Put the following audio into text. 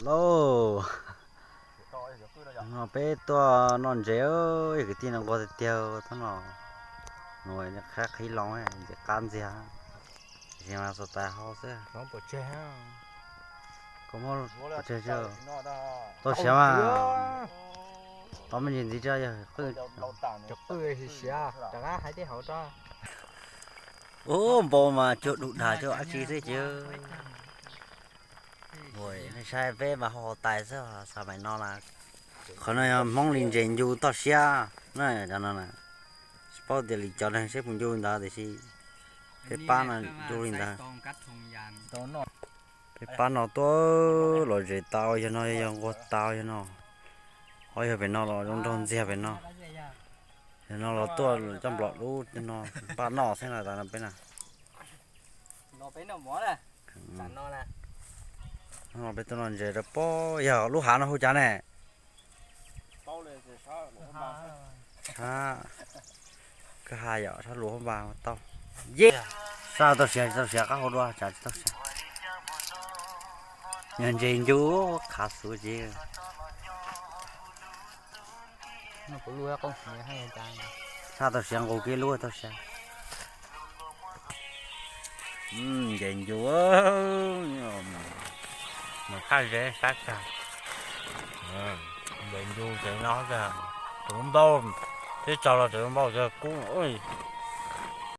Alo, nó bé to non dẻo, cái tin nó có thể tiêu, nó ngồi nó khác khí lòng ấy, chỉ can gì hả? Chỉ mà số tài họ sẽ nó bỏ chơi ha có một chơi chưa? Tôi tao xem mà, chưa tao mới nhìn thấy chơi rồi. chụp thì xia chẳng á hai đứa họ cho Ồ, bộ mà chỗ đụng đá chỗ ăn chi thế chứ? Ngồi nó sai vé mà họ tài sao mày nó là, còn này mong linh trên dù tao xem, này cho nó này, sport để lịch cho nên sẽ cùng dù đó để gì, cái pan là dù linh đó. Cái pan nó to rồi dễ tao cho nó dùng có tao cho nó hỏi về nó là trong trong xe về nó thì nó là to trong lọ lú cho nó pan nó thế nào ta làm bên nào nó bé nó mỏ nè sẵn nó nè nó bên tôi nó dễ đó po giờ lú hả nó hôi chán nè ha cái hai giờ sao lú không vào tao yeah sao tao sẽ các hồ đoa chả tao sẽ nhân trình chú khá số gì nó cũng lúa con người hay chàng sao tao sẽ ngồi kia luôn tao sẽ trình chú mà khá dễ sát sao trình chú thì nó kìa tụi tôm thế sao là tụi bao giờ cũng ơi